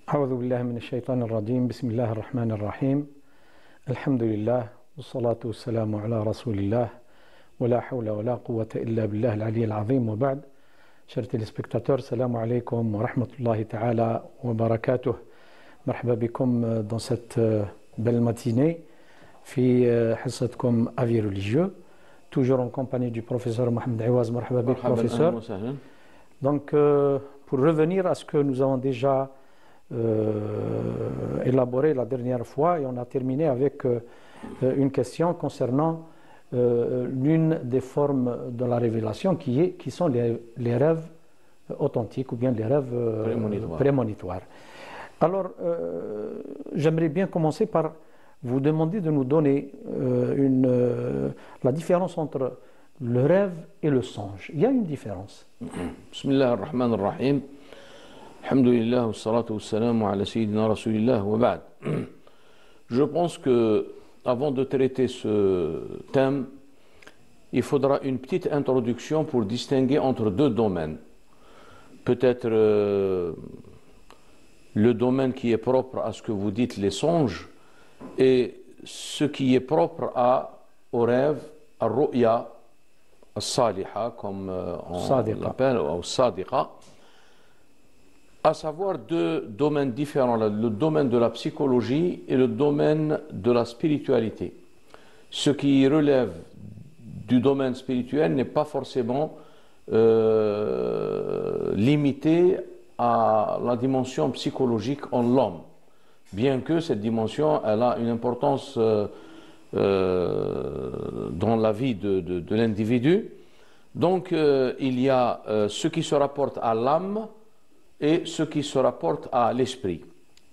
أعوذ بالله من الشيطان الرجيم بسم الله الرحمن الرحيم الحمد لله والصلاة والسلام على رسول الله ولا حول ولا قوة إلا بالله العلي العظيم وبعد. Chers téléspectateurs, salam alaikum wa rahmatullahi ta'ala wa barakatuh. مرحبا بكم dans cette belle matinée في حصتكم avis religieux, toujours en compagnie du professeur Mohamed Awaz. مرحبا بك professeur. Donc pour revenir à ce que nous avons déjà élaboré la dernière fois, et on a terminé avec une question concernant l'une des formes de la révélation qui sont les rêves authentiques ou bien les rêves prémonitoires. Alors, j'aimerais bien commencer par vous demander de nous donner la différence entre le rêve et le songe. Il y a une différence. Bismillah ar-Rahman ar-Rahim. Alhamdulillah, wassalatu wassalamu ala sayyidina rasulillah wa ba'd. Je pense que avant de traiter ce thème, il faudra une petite introduction pour distinguer entre deux domaines. Peut-être le domaine qui est propre à ce que vous dites les songes et ce qui est propre au rêve, à ru'ya, à saliha, comme on l'appelle, au sadiqa. À savoir deux domaines différents, le domaine de la psychologie et le domaine de la spiritualité. Ce qui relève du domaine spirituel n'est pas forcément limité à la dimension psychologique en l'homme, bien que cette dimension elle a une importance dans la vie de l'individu. Donc il y a ce qui se rapporte à l'âme et ce qui se rapporte à l'esprit.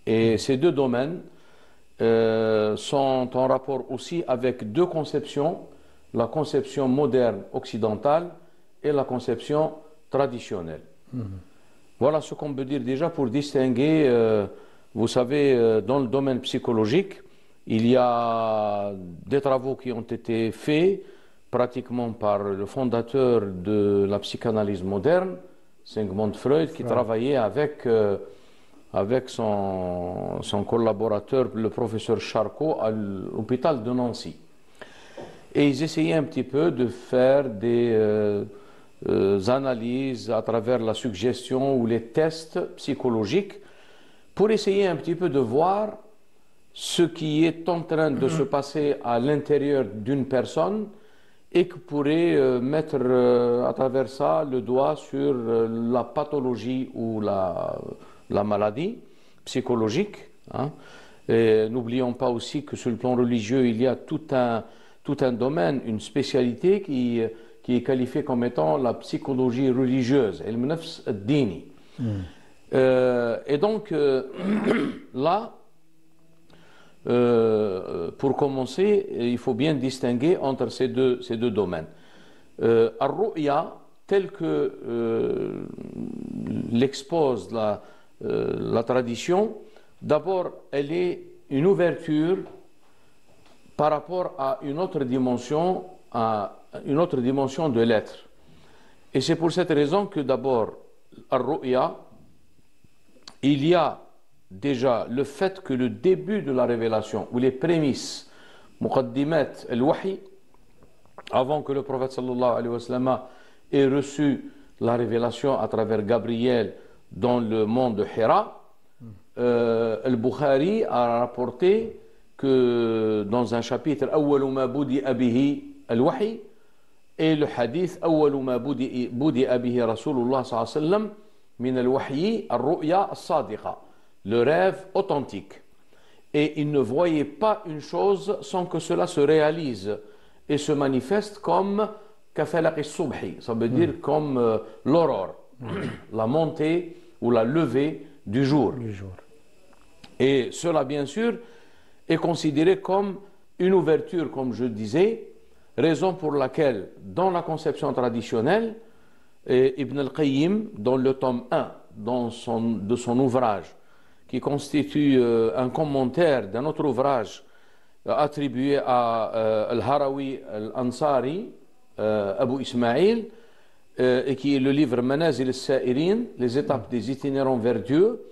Et ces deux domaines sont en rapport aussi avec deux conceptions, la conception moderne occidentale et la conception traditionnelle. Voilà ce qu'on peut dire déjà pour distinguer, vous savez, dans le domaine psychologique, il y a des travaux qui ont été faits pratiquement par le fondateur de la psychanalyse moderne, Sigmund Freud, qui travaillait avec son collaborateur, le professeur Charcot, à l'hôpital de Nancy. Et ils essayaient un petit peu de faire des analyses à travers la suggestion ou les tests psychologiques pour essayer un petit peu de voir ce qui est en train de se passer à l'intérieur d'une personne et qui pourrait mettre à travers ça le doigt sur la pathologie ou la maladie psychologique. Hein. N'oublions pas aussi que sur le plan religieux, il y a tout un domaine, une spécialité qui est qualifiée comme étant la psychologie religieuse, ilm nafs ad-dini. Et donc, là, pour commencer, il faut bien distinguer entre ces deux domaines. Ar-ru'ya, tel que l'expose la tradition, d'abord, elle est une ouverture par rapport à une autre dimension de l'être. Et c'est pour cette raison que d'abord, Ar-ru'ya, il y a déjà le fait que le début de la révélation, ou les prémices, muqaddimat al-wahi, avant que le prophète sallallahu alayhi wa sallam ait reçu la révélation à travers Gabriel dans le monde de Hira, Al-Bukhari a rapporté que dans un chapitre awwalu ma budi'a bihi al-wahi, et le hadith awwalu ma budi'a bihi Rasulullah sallallahu alayhi wa sallam min al-wahyi ar-ru'ya as-sadiqa, le rêve authentique. Et il ne voyait pas une chose sans que cela se réalise et se manifeste comme kafalaq as-subhi, ça veut dire comme l'aurore, la montée ou la levée du jour. Et cela, bien sûr, est considéré comme une ouverture, comme je disais, raison pour laquelle, dans la conception traditionnelle, Ibn al-Qayyim, dans le tome 1 de son ouvrage, qui constitue un commentaire d'un autre ouvrage attribué à Al-Harawi Al-Ansari, Abu Ismail, et qui est le livre Manazil al-Sa'irin, les étapes des itinérants vers Dieu,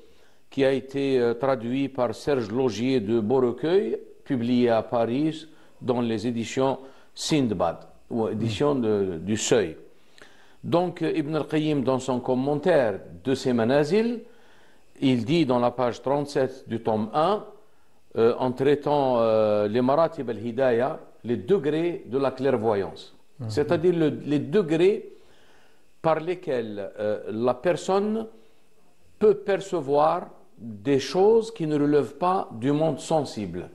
qui a été traduit par Serge Logier de Beaurecueil, publié à Paris dans les éditions Sindbad, ou éditions du Seuil. Donc Ibn al-Qayyim, dans son commentaire de ces manazil, il dit dans la page 37 du tome 1, en traitant les maratib al-hidayah, les degrés de la clairvoyance, c'est-à-dire les degrés par lesquels la personne peut percevoir des choses qui ne relèvent pas du monde sensible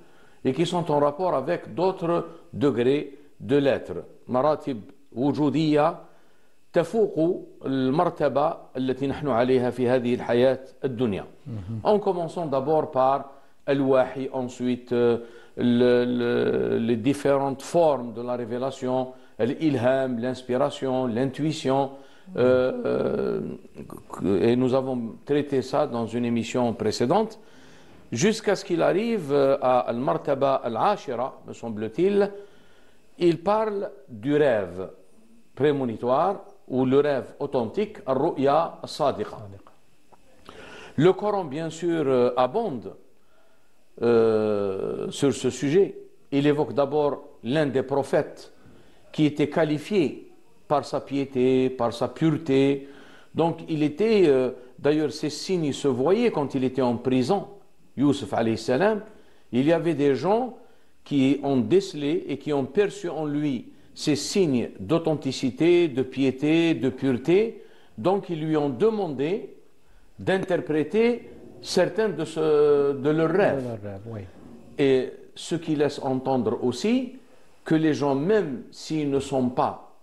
et qui sont en rapport avec d'autres degrés de l'être. Maratib wujudiyya تفوق المرتبة التي نحن عليها في هذه الحياة الدنيا. En commençant d'abord par al-wahi, ensuite les différentes formes de la révélation, l'ilham, l'inspiration, l'intuition, et nous avons traité ça dans une émission précédente, jusqu'à ce qu'il arrive à al-martaba al-ashira, me semble-t-il. Il parle du rêve prémonitoire ou le rêve authentique, al-ru'ya al-sadiqa. Le Coran, bien sûr, abonde sur ce sujet. Il évoque d'abord l'un des prophètes qui était qualifié par sa piété, par sa pureté. Donc il était, d'ailleurs ces signes se voyaient quand il était en prison, Youssef alayhi salam. Il y avait des gens qui ont décelé et qui ont perçu en lui ces signes d'authenticité, de piété, de pureté. Donc ils lui ont demandé d'interpréter certains de leurs rêves. Oui. Et ce qui laisse entendre aussi que les gens, même s'ils ne sont pas,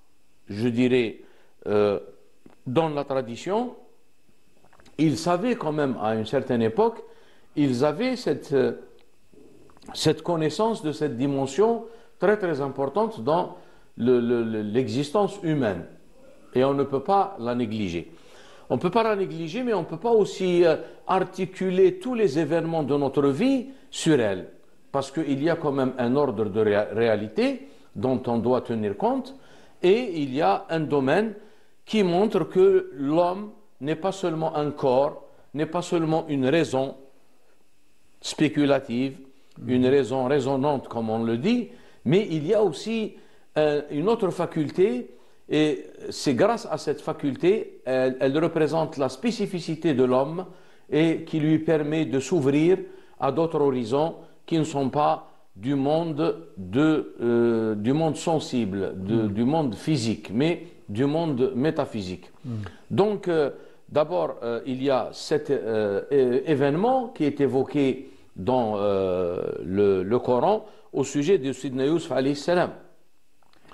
je dirais, dans la tradition, ils savaient quand même à une certaine époque, ils avaient cette connaissance de cette dimension très très importante dans l'existence humaine. Et on ne peut pas la négliger. On ne peut pas la négliger, mais on ne peut pas aussi articuler tous les événements de notre vie sur elle. Parce qu'il y a quand même un ordre de réalité dont on doit tenir compte. Et il y a un domaine qui montre que l'homme n'est pas seulement un corps, n'est pas seulement une raison spéculative, une raison résonante comme on le dit, mais il y a aussi une autre faculté, et c'est grâce à cette faculté, elle représente la spécificité de l'homme et qui lui permet de s'ouvrir à d'autres horizons qui ne sont pas du monde sensible, du monde physique, mais du monde métaphysique. Donc, d'abord, il y a cet événement qui est évoqué dans le Coran au sujet de Sidna Yusuf alayhi salam.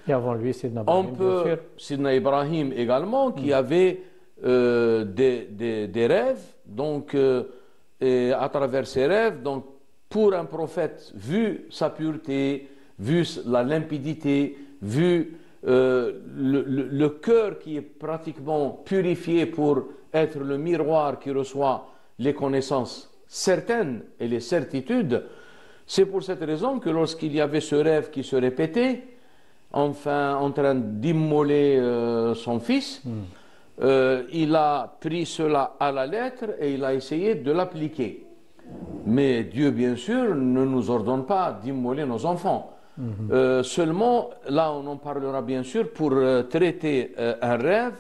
Et avant lui, Sidna Ibrahim, bien sûr. Sidna Ibrahim également, qui avait des rêves, donc, et à travers ces rêves, donc, pour un prophète, vu sa pureté, vu la limpidité, vu le cœur qui est pratiquement purifié pour être le miroir qui reçoit les connaissances certaines et les certitudes, c'est pour cette raison que lorsqu'il y avait ce rêve qui se répétait, enfin en train d'immoler son fils, il a pris cela à la lettre et il a essayé de l'appliquer. Mais Dieu, bien sûr, ne nous ordonne pas d'immoler nos enfants. Seulement, là on en parlera bien sûr, pour traiter un rêve,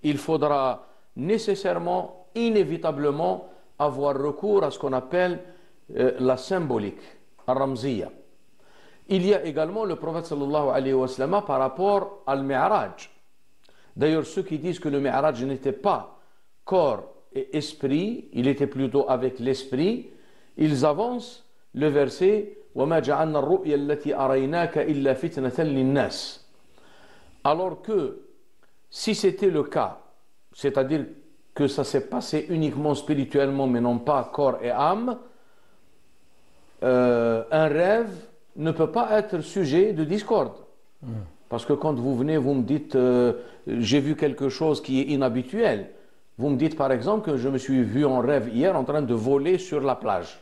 il faudra nécessairement, inévitablement, avoir recours à ce qu'on appelle la symbolique, al-ramziya. Il y a également le prophète sallallahu alayhi wa sallam par rapport al mi'raj. D'ailleurs, ceux qui disent que le mi'raj n'était pas corps et esprit, il était plutôt avec l'esprit, ils avancent le verset وَمَا جَعَلْنَا الرُّؤْيَا الَّتِي أَرَيْنَاكَ إِلَّا فِتْنَةً لِلنَّاسِ. Alors que si c'était le cas, c'est-à-dire que ça s'est passé uniquement spirituellement mais non pas corps et âme, un rêve ne peut pas être sujet de discorde. Parce que quand vous venez, vous me dites j'ai vu quelque chose qui est inhabituel. Vous me dites par exemple que je me suis vu en rêve hier en train de voler sur la plage.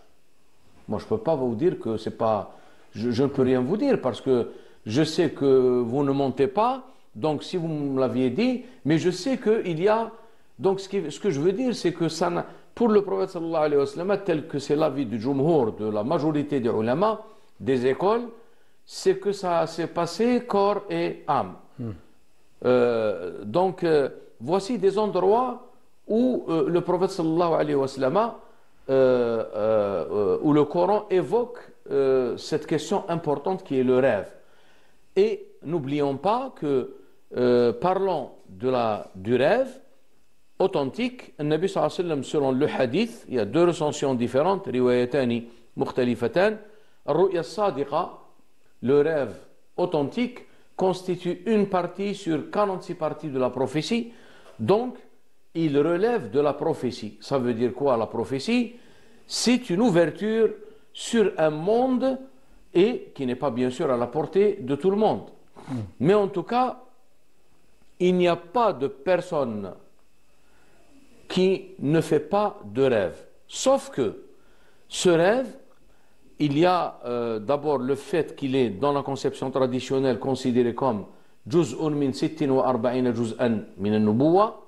Moi je ne peux pas vous dire que c'est pas... Je ne peux rien vous dire parce que je sais que vous ne montez pas, donc si vous me l'aviez dit, mais je sais qu'il y a... Donc ce que je veux dire, c'est que ça pour le prophète sallallahu alayhi wa sallam, tel que c'est l'avis du jumhur, de la majorité des ulama, des écoles, c'est que ça s'est passé corps et âme. Donc, voici des endroits où le prophète sallallahu alayhi wa sallam, où le Coran évoque cette question importante qui est le rêve. Et n'oublions pas que, parlant du rêve authentique, le Nabi sallallahu alayhi wa sallam, selon le hadith, il y a deux recensions différentes, riwayatani mukhtalifatan, ar-ru'ya as-sadiqa, le rêve authentique, constitue une partie sur 46 parties de la prophétie. Donc, il relève de la prophétie. Ça veut dire quoi la prophétie? C'est une ouverture sur un monde et qui n'est pas bien sûr à la portée de tout le monde. Mais en tout cas, il n'y a pas de personne qui ne fait pas de rêve. Sauf que ce rêve, il y a d'abord le fait qu'il est dans la conception traditionnelle considéré comme juz'un min sittin wa arba'ina juz'an min an-nubuwwa,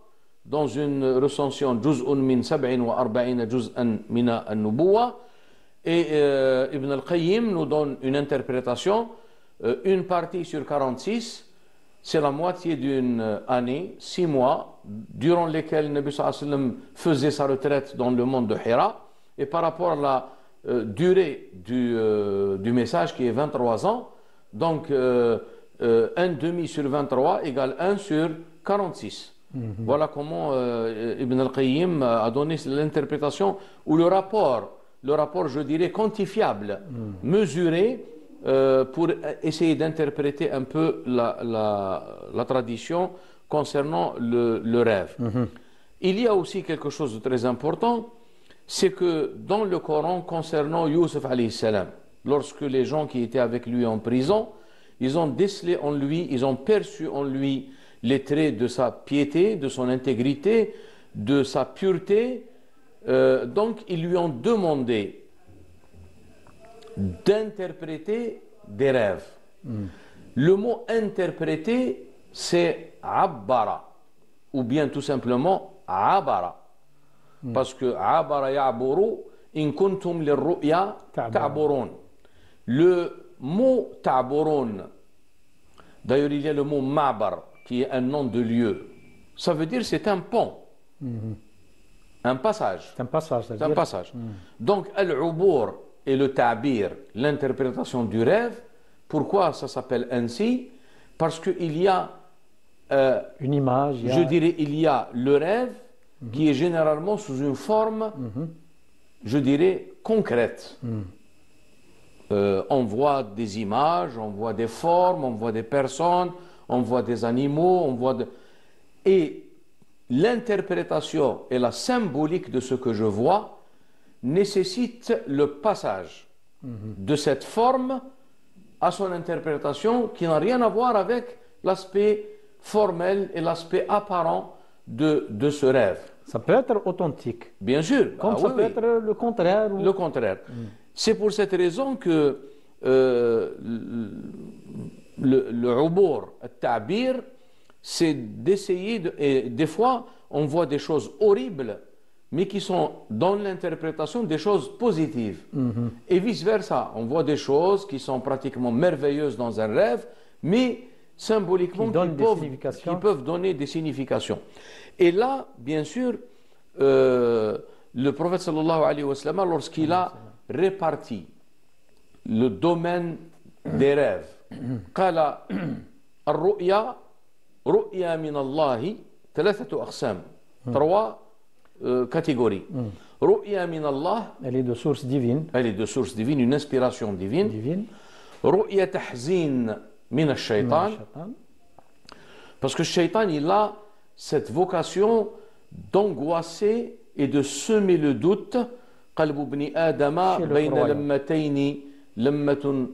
dans une recension juz'un min sab'in wa arba'ina juz'an min an-nubuwwa, et Ibn al-Qayyim nous donne une interprétation, une partie sur 46, c'est la moitié d'une année, 6 mois, durant lesquels le Nabi sallallahu alayhi wa sallam faisait sa retraite dans le monde de Hira, et par rapport à la durée du message qui est 23 ans, donc 1 demi sur 23 égale 1 sur 46. Voilà comment Ibn al-Qayyim a donné l'interprétation, ou le rapport, je dirais, quantifiable, mesuré, pour essayer d'interpréter un peu la tradition concernant le rêve. Il y a aussi quelque chose de très important, c'est que dans le Coran concernant Youssef alayhi salam, lorsque les gens qui étaient avec lui en prison, ils ont décelé en lui, ils ont perçu en lui les traits de sa piété, de son intégrité, de sa pureté, donc ils lui ont demandé d'interpréter des rêves. Le mot interpréter, c'est abbara, ou bien tout simplement abara. Parce que abara ya'buru in kuntum lirru'ya ta'burun. Le mot ta'burun, d'ailleurs il y a le mot ma'bar qui est un nom de lieu. Ça veut dire c'est un pont, un passage. C'est un passage. C'est un passage. Donc al-ubur et le ta'bir, l'interprétation du rêve, pourquoi ça s'appelle ainsi? Parce qu'il y a une image. Je dirais il y a le rêve qui est généralement sous une forme, je dirais, concrète. On voit des images, on voit des formes, on voit des personnes, on voit des animaux, on voit et l'interprétation et la symbolique de ce que je vois nécessite le passage de cette forme à son interprétation qui n'a rien à voir avec l'aspect formel et l'aspect apparent de ce rêve. Ça peut être authentique. Bien sûr. Comme ça peut être le contraire. Le contraire. C'est pour cette raison que le ubur, le ta'bir, c'est d'essayer, et des fois on voit des choses horribles, mais qui sont dans l'interprétation des choses positives. Et vice-versa, on voit des choses qui sont pratiquement merveilleuses dans un rêve, mais symboliquement qui peuvent donner des significations. Et là, bien sûr, le prophète sallallahu alayhi wa sallam, lorsqu'il a réparti le domaine des rêves, قال الرؤيا رؤيا من الله ثلاثة أقسام, 3 catégories. رؤيا من الله, elle est de source divine. Elle est de source divine, une inspiration divine. رؤيا تحزين من الشيطان, parce que le shaitan, il a cette vocation d'angoisser et de semer le doute. قلب ابن آدم بين لمتين لمة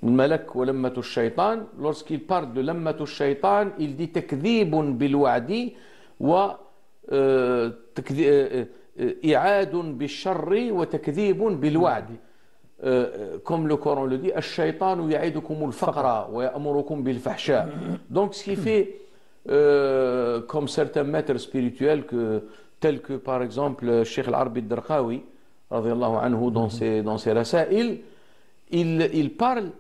الملك ولمة الشيطان. Lorsqu'il parle de لمة الشيطان, il dit تكذيب بالوعد و إعاد بالشر وتكذيب بالوعد. Comme le Coran le dit, الشيطان يعدكم الفقر ويأمركم بالفحشاء. Donc ce qui fait, comme certains maîtres spirituels, tels que par exemple Cheikh Al-Arbi Al-Darqawi, radiallahu anhu, dans ses rasaïl, il parle,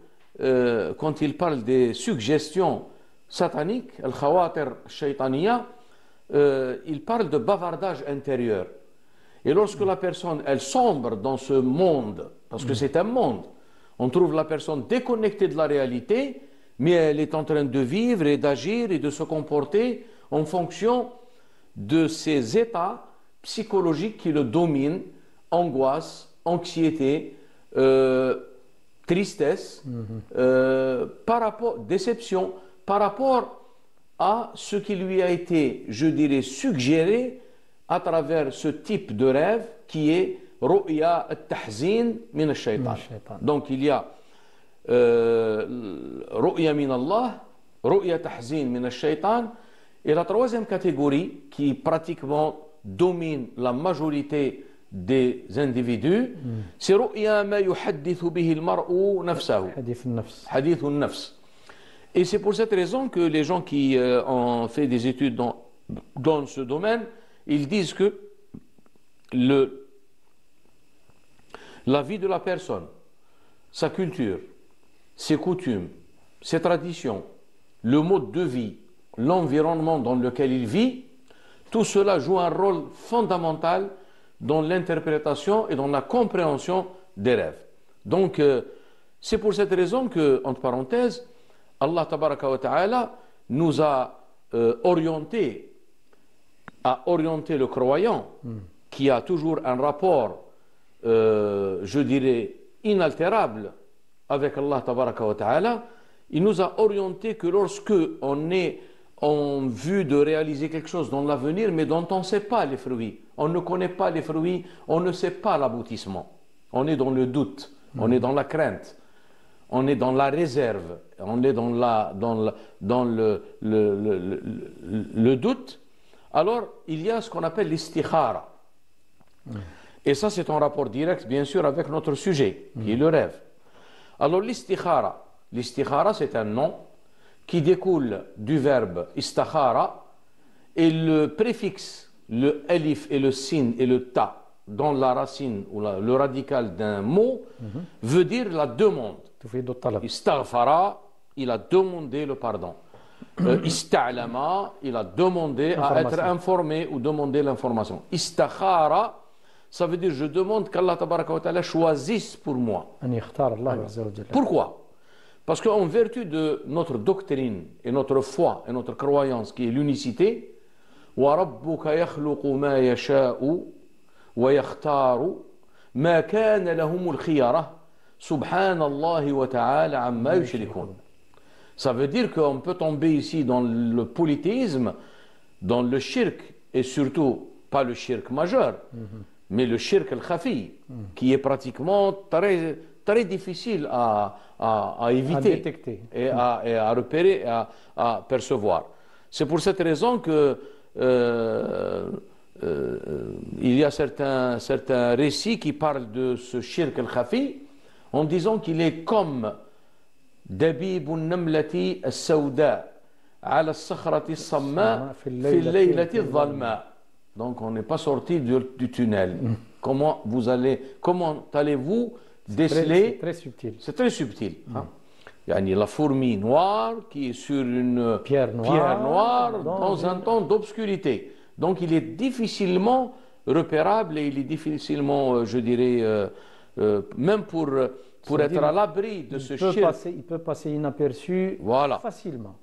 quand il parle des suggestions sataniques, Al-Khawatir Shaytaniya, il parle de bavardage intérieur. Et lorsque la personne, elle sombre dans ce monde, parce que c'est un monde, on trouve la personne déconnectée de la réalité, mais elle est en train de vivre et d'agir et de se comporter en fonction de ces états psychologiques qui le dominent, angoisse, anxiété, tristesse, par rapport, déception, par rapport à ce qui lui a été, je dirais, suggéré à travers ce type de rêve qui est ru'ya al-tahzin min al-shaytan. Donc il y a ru'ya min Allah, ru'ya tahzin min al-shaytan, et la troisième catégorie qui pratiquement domine la majorité des individus, c'est ru'ya ma yuhaddithu bihi al-mar'u nafsahu, hadith al-nafs. Et c'est pour cette raison que les gens qui ont fait des études dans ce domaine, ils disent que la vie de la personne, sa culture, ses coutumes, ses traditions, le mode de vie, l'environnement dans lequel il vit, tout cela joue un rôle fondamental dans l'interprétation et dans la compréhension des rêves. Donc, c'est pour cette raison que, entre parenthèses, Allah tabaraka wa ta'ala nous a orienté le croyant qui a toujours un rapport, je dirais, inaltérable avec Allah tabaraka wa ta'ala. Il nous a orienté que lorsque on est en vue de réaliser quelque chose dans l'avenir, mais dont on ne sait pas les fruits, on ne connaît pas les fruits, on ne sait pas l'aboutissement, on est dans le doute, on est dans la crainte, on est dans la réserve, on est dans le doute, alors il y a ce qu'on appelle l'istikhara. Et ça, c'est en rapport direct, bien sûr, avec notre sujet, qui est le rêve. Alors l'istikhara, c'est un nom qui découle du verbe istakhara, et le préfixe, le alif et le sin et le ta, dans la racine ou le radical d'un mot, veut dire la demande. Istaghfara, il a demandé le pardon. Ista'lama, il a demandé à être informé ou demander l'information. Istakhara, ça veut dire je demande qu'Allah tabaraka wa ta'ala choisisse pour moi. Pourquoi? Parce qu'en vertu de notre doctrine et notre foi et notre croyance qui est l'unicité, وَرَبُّكَ يَخْلُقُ مَا يَشَاءُ وَيَخْتَارُ مَا كَانَ لَهُمُ الْخِيَرَةُ سُبْحَانَ اللَّهِ وَتَعَالَى عَمَّا يُشْرِكُونَ. Ça veut dire qu'on peut tomber ici dans le polythéisme, dans le shirk, et surtout pas le shirk majeur, mais le shirk al-khafi, qui est pratiquement très difficile à éviter et à repérer, à percevoir. C'est pour cette raison que il y a certains récits qui parlent de ce shirk al-khafi en disant qu'il est comme دبيب النملة السوداء على الصخرة الصماء في الليلة الظلماء. Donc on n'est pas sorti du tunnel. Comment allez-vous déceler? C'est très subtil. Yani la fourmi noire qui est sur une pierre noire dans un temps d'obscurité. Donc il est difficilement repérable et il est difficilement, je dirais, même pour être à l'abri de ce shirk. Il peut passer inaperçu facilement.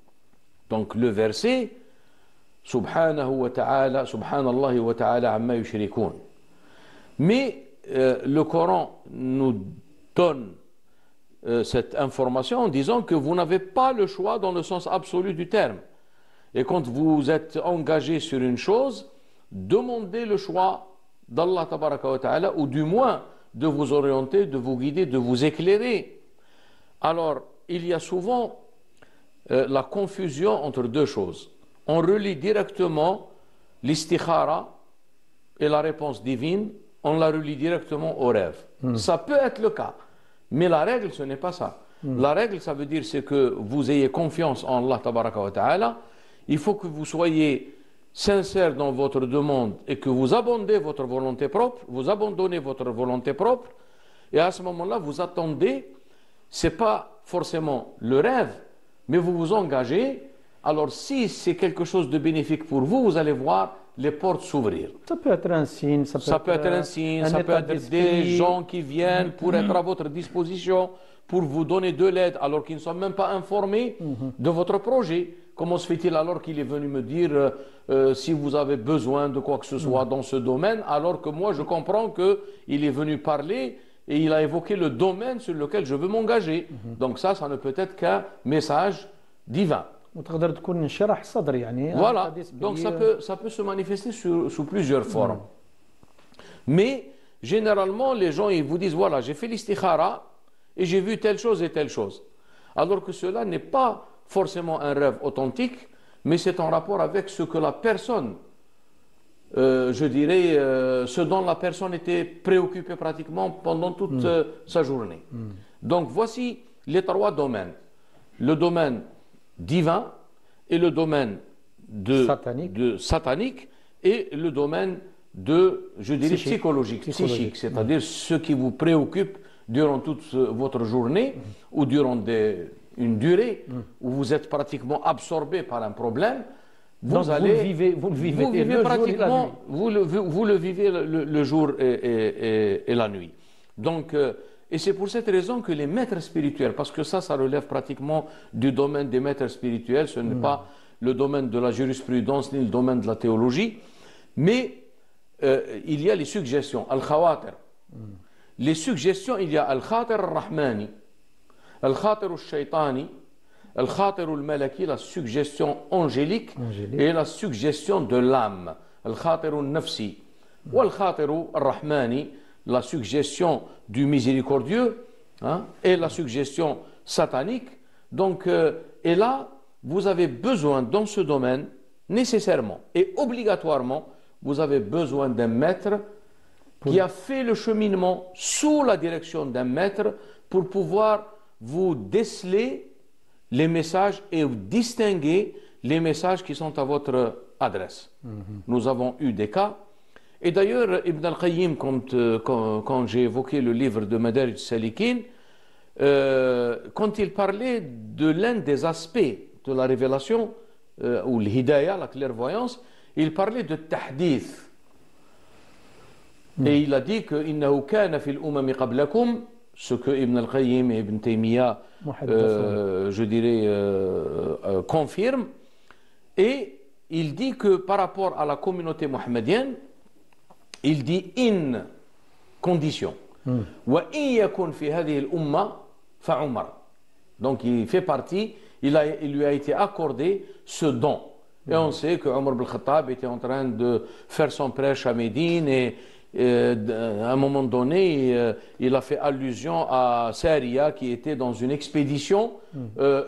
Donc le verset, Subhanahu wa ta'ala, Subhanallahi wa ta'ala amma yushrikun. Mais le Coran nous donne cette information en disant que vous n'avez pas le choix dans le sens absolu du terme. Et quand vous êtes engagé sur une chose, demandez le choix d'Allah tabaraka wa ta'ala, ou du moins de vous orienter, de vous guider, de vous éclairer. Alors, il y a souvent la confusion entre deux choses. On relie directement l'istikhara et la réponse divine, on la relie directement au rêve. Ça peut être le cas, mais la règle, ce n'est pas ça. La règle, ça veut dire c'est que vous ayez confiance en Allah tabaraka wa ta'ala. Il faut que vous soyez sincère dans votre demande et que vous abandonnez votre volonté propre, et à ce moment-là, vous attendez, ce n'est pas forcément le rêve, mais vous vous engagez. Alors si c'est quelque chose de bénéfique pour vous, vous allez voir les portes s'ouvrir. Ça peut être un signe, ça peut être un signe, ça peut être des gens qui viennent pour être à votre disposition, pour vous donner de l'aide alors qu'ils ne sont même pas informés de votre projet. Comment se fait-il alors qu'il est venu me dire si vous avez besoin de quoi que ce soit dans ce domaine, alors que moi je comprends qu'il est venu parler et il a évoqué le domaine sur lequel je veux m'engager. Donc ça ne peut être qu'un message divin. Voilà, donc ça peut se manifester sous plusieurs formes. Mais généralement, les gens ils vous disent, voilà, j'ai fait l'istikhara et j'ai vu telle chose et telle chose. Alors que cela n'est pas forcément un rêve authentique, mais c'est en rapport avec ce que la personne, je dirais, ce dont la personne était préoccupée pratiquement pendant toute sa journée. Donc voici les trois domaines. Le domaine divin et le domaine satanique et le domaine de, je dirais, psychologique, c'est-à-dire ce qui vous préoccupe durant toute votre journée ou durant une durée où vous êtes pratiquement absorbé par un problème. Vous le vivez pratiquement, vous le vivez le jour et la nuit. Donc, et c'est pour cette raison que les maîtres spirituels, parce que ça relève pratiquement du domaine des maîtres spirituels, ce n'est pas le domaine de la jurisprudence ni le domaine de la théologie, mais il y a les suggestions, al-khawatir. Les suggestions, il y a al-khatir al-rahmani, al-khatir al-shaytani, al-khatir al-malaki, la suggestion angélique, et la suggestion de l'âme, al-khatir al-nafsi, ou al-khatir al-rahmani, la suggestion du miséricordieux, et la suggestion satanique. Donc, et là, vous avez besoin dans ce domaine, nécessairement et obligatoirement, vous avez besoin d'un maître qui a fait le cheminement sous la direction d'un maître pour pouvoir vous déceler les messages et vous distinguer les messages qui sont à votre adresse. Nous avons eu des cas. Et d'ailleurs, Ibn al-Qayyim, quand j'ai évoqué le livre de Madarij al-Salikin, quand il parlait de l'un des aspects de la révélation, ou l'hidayah, la clairvoyance, il parlait de tahdith. Et il a dit que innahu kana fil umami qablakum, ce que Ibn al-Qayyim et Ibn Taymiyyah, je dirais, confirment. Et il dit que par rapport à la communauté mohammedienne, il dit in condition. Wa in yakun fi hadhihi al-umma fa Umar. Donc il fait partie, il lui a été accordé ce don. Et on sait que Omar ibn Khattab était en train de faire son prêche à Médine et à un moment donné, il a fait allusion à Sariya qui était dans une expédition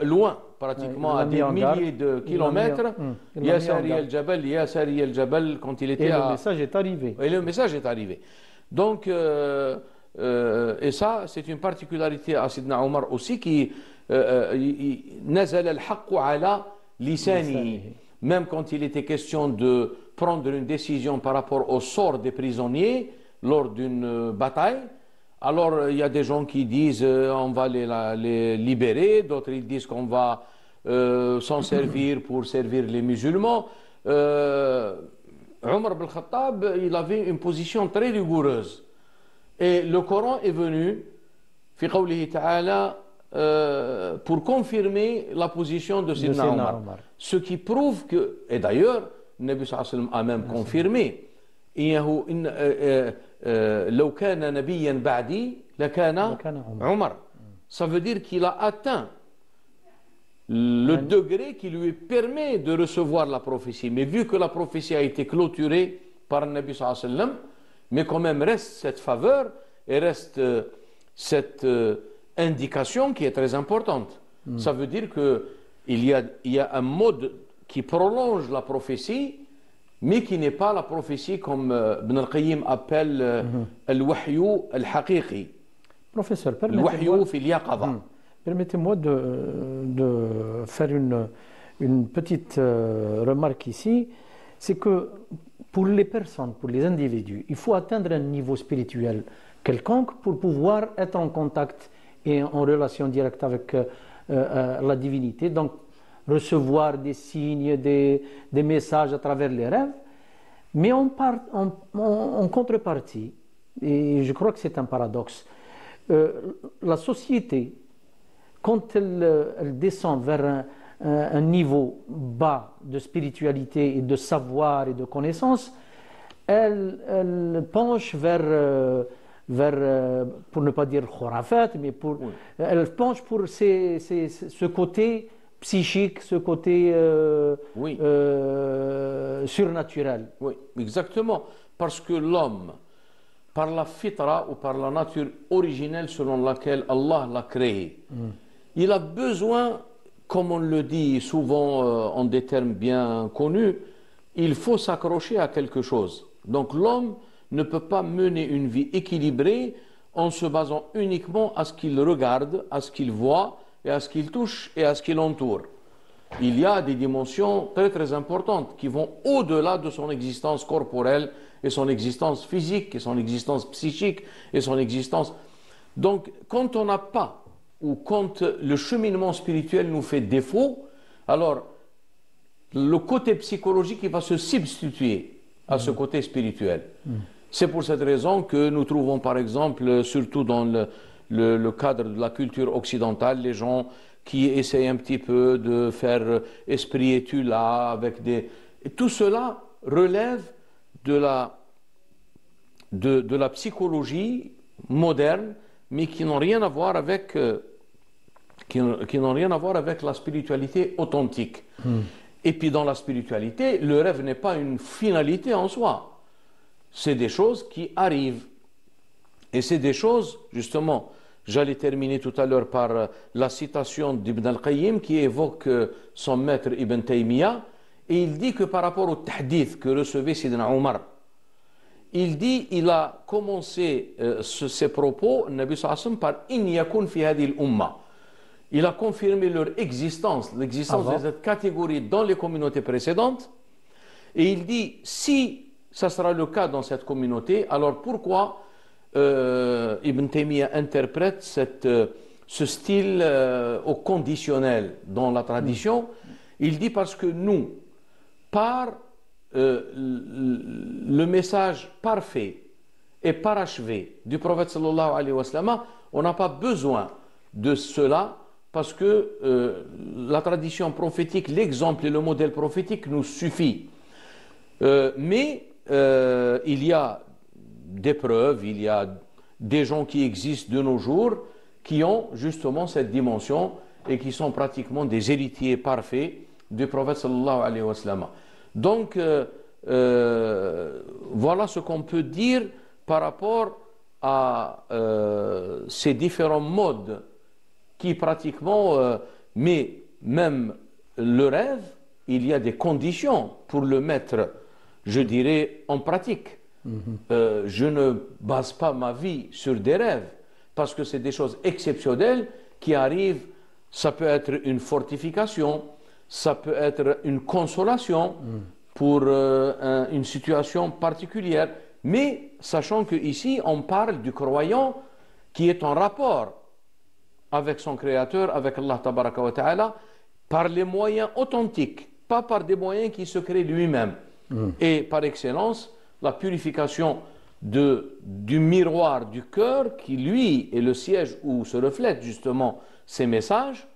loin, pratiquement à des milliers de kilomètres. Ya Sariya al-Jabal, Ya Sariya al-Jabal, quand il était et le message est arrivé. Et le message est arrivé. Donc, et ça, c'est une particularité à Sidna Omar aussi qui nazal al-haqqu ala lisanihi. Même quand il était question de prendre une décision par rapport au sort des prisonniers lors d'une bataille, alors il y a des gens qui disent on va les libérer, d'autres ils disent qu'on va s'en servir pour servir les musulmans. Omar ibn Khattab, il avait une position très rigoureuse. Et le Coran est venu, fi qawlihi ta'ala, pour confirmer la position de Sidna Omar. Ce qui prouve que, et d'ailleurs, le Nabi sallallahu alayhi wa sallam a même confirmé, لو كان نبيا بعدي لكان عمر. Ça veut dire qu'il a atteint le degré qui lui permet de recevoir la prophétie. Mais vu que la prophétie a été clôturée par le Nabi sallallahu alayhi wa sallam, mais quand même reste cette faveur et reste cette indication qui est très importante. Ça veut dire qu'il y a un mode qui prolonge la prophétie, mais qui n'est pas la prophétie comme Ibn al-Qayyim appelle al-wahyu al-haqiqi. Professeur, permettez-moi de faire une petite remarque ici. c'est que pour les personnes, pour les individus, il faut atteindre un niveau spirituel quelconque pour pouvoir être en contact et en relation directe avec la divinité. Donc, recevoir des signes, des messages à travers les rêves. Mais en contrepartie, et je crois que c'est un paradoxe, la société, quand elle descend vers un niveau bas de spiritualité et de savoir et de connaissance, elle penche vers pour ne pas dire khurafat, mais elle penche pour ce côté psychique, ce côté surnaturel. Oui, exactement. Parce que l'homme, par la fitra ou par la nature originelle selon laquelle Allah l'a créé, il a besoin, comme on le dit souvent en des termes bien connus, il faut s'accrocher à quelque chose. Donc l'homme ne peut pas mener une vie équilibrée en se basant uniquement à ce qu'il regarde, à ce qu'il voit, et à ce qu'il touche et à ce qu'il entoure. Il y a des dimensions très très importantes qui vont au-delà de son existence corporelle et son existence physique et son existence psychique et son existence. Donc quand on n'a pas ou quand le cheminement spirituel nous fait défaut, alors le côté psychologique il va se substituer à ce côté spirituel. C'est pour cette raison que nous trouvons par exemple, surtout dans le cadre de la culture occidentale, les gens qui essayent un petit peu de faire esprit et tu là avec des... Et tout cela relève de la psychologie moderne, mais qui n'ont rien à voir avec qui n'ont rien à voir avec la spiritualité authentique. Et puis dans la spiritualité, le rêve n'est pas une finalité en soi. C'est des choses qui arrivent. Et c'est des choses, justement, j'allais terminer tout à l'heure par la citation d'Ibn al-Qayyim qui évoque son maître Ibn Taymiyyah, et il dit que par rapport au tahdith que recevait Sidna Omar, il dit, il a commencé ses propos, Nabi sallallahu alayhi wa sallam, par « In yakun fi hadil umma ». Il a confirmé leur existence, l'existence de cette catégorie dans les communautés précédentes, et il dit, si ça sera le cas dans cette communauté, alors pourquoi Ibn Taymiyyah interprète ce style au conditionnel dans la tradition? Il dit parce que nous, par le message parfait et parachevé du prophète sallallahu alayhi wa sallam, on n'a pas besoin de cela parce que la tradition prophétique, l'exemple et le modèle prophétique nous suffit. Mais il y a des preuves, il y a des gens qui existent de nos jours qui ont justement cette dimension et qui sont pratiquement des héritiers parfaits du prophète sallallahu alayhi wa sallam. Donc voilà ce qu'on peut dire par rapport à ces différents modes qui pratiquement, mais même le rêve, il y a des conditions pour le mettre, je dirais, en pratique. Je ne base pas ma vie sur des rêves parce que c'est des choses exceptionnelles qui arrivent. Ça peut être une fortification, ça peut être une consolation pour une situation particulière, mais sachant qu'ici on parle du croyant qui est en rapport avec son créateur, avec Allah tabaraka wa ta'ala, par les moyens authentiques, pas par des moyens qui se créent lui-même. Et par excellence, la purification du miroir du cœur, qui lui est le siège où se reflètent justement ces messages,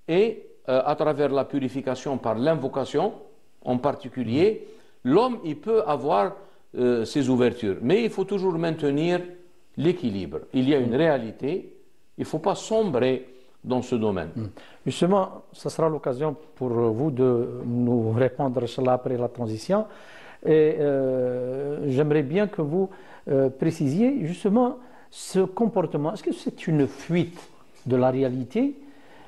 et à travers la purification par l'invocation en particulier, l'homme il peut avoir ses ouvertures. Mais il faut toujours maintenir l'équilibre. Il y a une réalité, il ne faut pas sombrer dans ce domaine. Justement, ce sera l'occasion pour vous de nous répondre Inch'Allah, après la transition. Et j'aimerais bien que vous précisiez justement ce comportement. Est-ce que c'est une fuite de la réalité?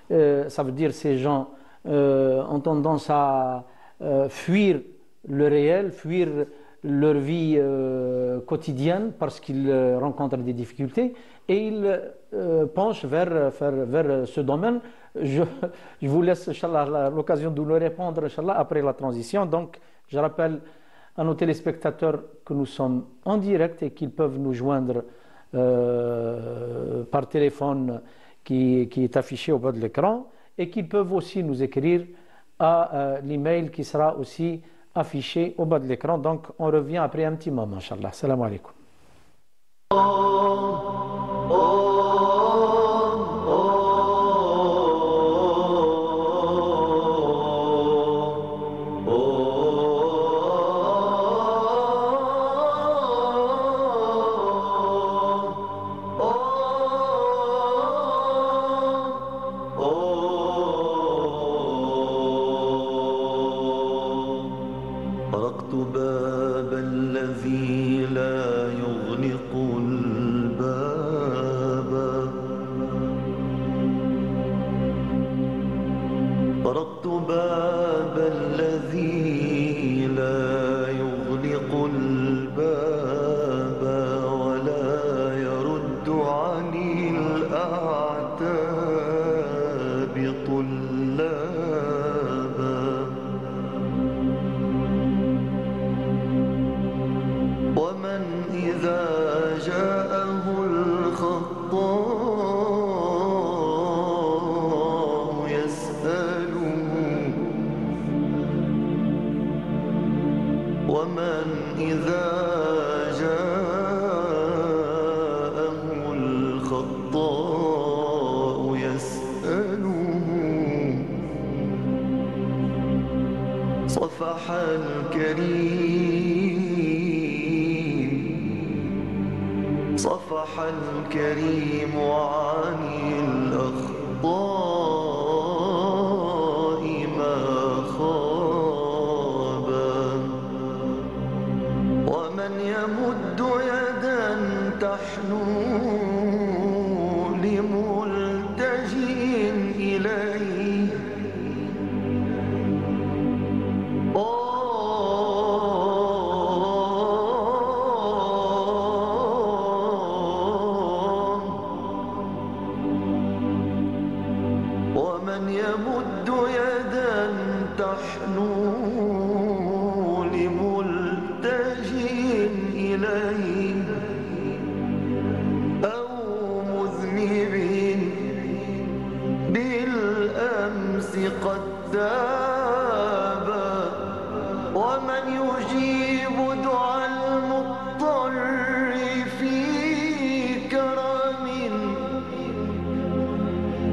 Ça veut dire ces gens ont tendance à fuir le réel, fuir leur vie quotidienne parce qu'ils rencontrent des difficultés et ils penchent vers ce domaine. Je vous laisse, Inch'Allah, l'occasion de nous répondre, Inch'Allah, après la transition. Donc, Je rappelle à nos téléspectateurs que nous sommes en direct et qu'ils peuvent nous joindre par téléphone qui est affiché au bas de l'écran et qu'ils peuvent aussi nous écrire à l'email qui sera aussi affiché au bas de l'écran. Donc on revient après un petit moment, Inch'Allah. Salam alaikum. صفح الكريم عن الأخطاء ما خاب ومن يمد يدا تحنو لملتجئ إليه قد تاب ومن يجيب دعاء المضطر في كرم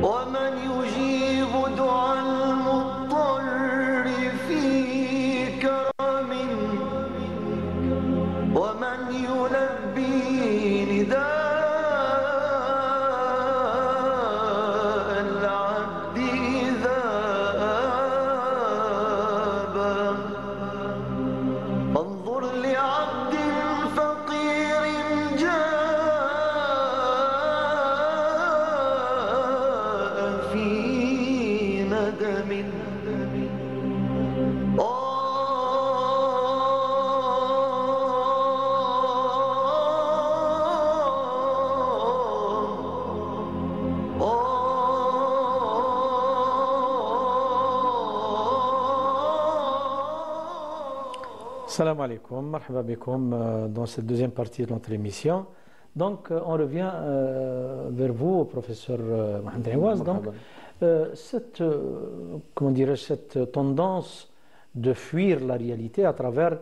ومن يجيب دعاء المضطر في كرم ومن يلبي نداء Salam alaikum, marhaba bikum dans cette deuxième partie de notre émission. Donc on revient vers vous, professeur Mohamed Awaz. Donc cette tendance de fuir la réalité à travers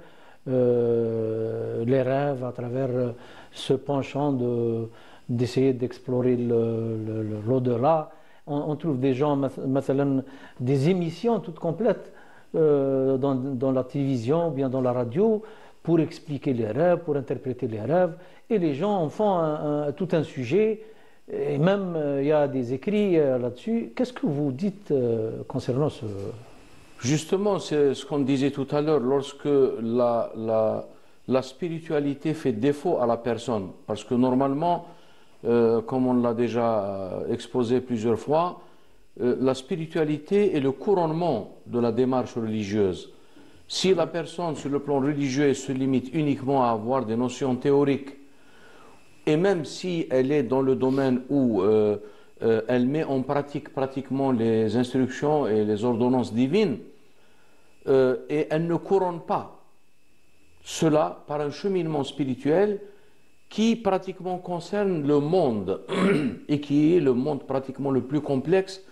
les rêves, à travers ce penchant d'essayer d'explorer l'au-delà. On trouve des gens, des émissions toutes complètes dans la télévision ou bien dans la radio pour expliquer les rêves, pour interpréter les rêves, et les gens en font tout un sujet, et même il y a des écrits là-dessus. Qu'est-ce que vous dites concernant ce... Justement, c'est ce qu'on disait tout à l'heure, lorsque la spiritualité fait défaut à la personne, parce que normalement, comme on l'a déjà exposé plusieurs fois, la spiritualité est le couronnement de la démarche religieuse. Si la personne, sur le plan religieux, se limite uniquement à avoir des notions théoriques, et même si elle est dans le domaine où elle met en pratique pratiquement les instructions et les ordonnances divines, et elle ne couronne pas cela par un cheminement spirituel qui pratiquement concerne le monde et qui est le monde pratiquement le plus complexe